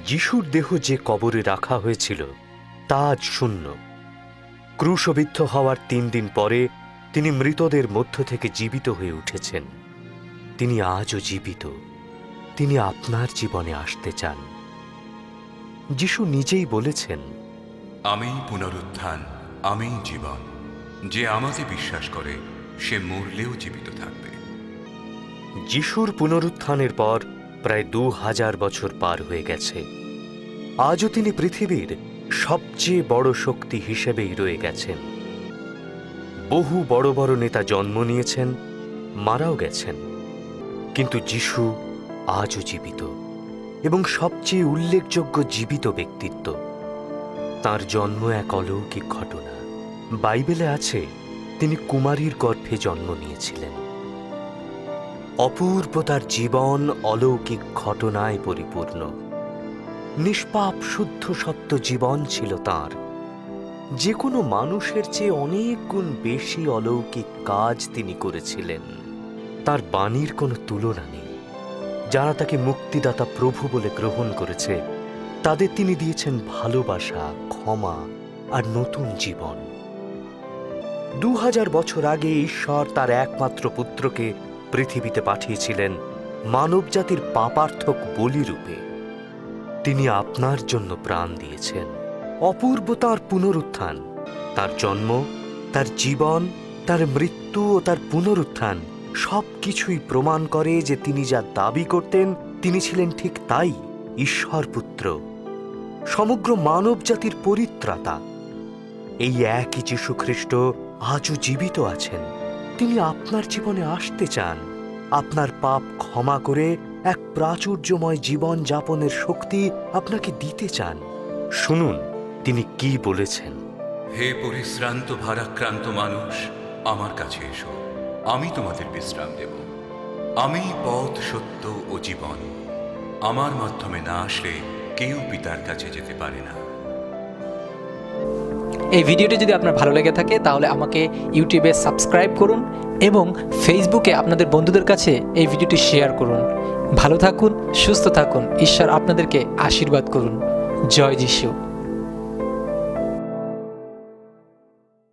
যিশুর দেহ যে কবরে রাখা হয়েছিল তা আজ শূন্য। ক্রুশবিদ্ধ হওয়ার 3 দিন পরে তিনি মৃতদের মধ্য থেকে জীবিত হয়ে উঠেছেন। তিনি আজও জীবিত। তিনি আপনার জীবনে আসতে চান। যিশু নিজেই বলেছেন, আমিই পুনরুত্থান, আমিই জীবন। যে আমাকে বিশ্বাস করে সে মরলেও জীবিত থাকবে। যিশুর পুনরুত্থানের পর প্রায় 2000 বছর পার হয়ে গেছে। আজও তিনি পৃথিবীর সবচেয়ে বড় শক্তি হিসেবেই রয়ে গেছেন। বহু বড় বড় নেতা জন্ম নিয়েছেন, মারাও গেছেন, কিন্তু যিশু আজও জীবিত এবং সবচেয়ে উল্লেখযোগ্য জীবিত ব্যক্তিত্ব। তার জন্ম এক অলৌকিক ঘটনা। বাইবেলে আছে তিনি কুমারীর গর্ভে জন্ম নিয়েছিলেন। অপূর্ব তার জীবন অলৌকিক ঘটনায় পরিপূর্ণ। নিষ্পাপ শুদ্ধ সত্য জীবন ছিল তার। যে কোনো মানুষের চেয়ে অনেক গুণ বেশি অলৌকিক কাজ তিনি করেছিলেন। তার বাণীর কোনো তুলনা নেই। যারা তাকে মুক্তিদাতা প্রভু বলে গ্রহণ করেছে তাদের তিনি দিয়েছেন ভালোবাসা, ক্ষমা আর নতুন জীবন। 2000 বছর আগে ঈশ্বর তার একমাত্র পুত্রকে পৃথিবীতে পাঠিয়েছিলেন মানবজাতির পাপার্থক বলিরূপে। তিনি আপনার জন্য প্রাণ দিয়েছেন। অপূর্ব তাঁর পুনরুত্থান, তার জন্ম, তার জীবন, তার মৃত্যু ও তার পুনরুত্থান সবকিছুই প্রমাণ করে যে তিনি যা দাবি করতেন তিনি ছিলেন ঠিক তাই, ঈশ্বর পুত্র, সমগ্র মানব জাতির পরিত্রাতা। এই একই যীশু খ্রিস্ট আজও জীবিত আছেন। তিনি আপনার জীবনে আসতে চান, আপনার পাপ ক্ষমা করে এক প্রাচুর্যময় জীবন যাপনের শক্তি আপনাকে দিতে চান। শুনুন তিনি কি বলেছেন। হে পরিশ্রান্ত ভারাক্রান্ত মানুষ, আমার কাছে এসো, আমি তোমাদের বিশ্রাম দেব। আমি পথ, সত্য ও জীবন। আমার মাধ্যমে না আসলে কেউ পিতার কাছে যেতে পারে না। এই ভিডিওটি যদি আপনার ভালো লেগে থাকে তাহলে আমাকে ইউটিউবে সাবস্ক্রাইব করুন এবং ফেসবুকে আপনাদের বন্ধুদের কাছে এই ভিডিওটি শেয়ার করুন। ভালো থাকুন, সুস্থ থাকুন। ঈশ্বর আপনাদেরকে আশীর্বাদ করুন। জয় যিশু।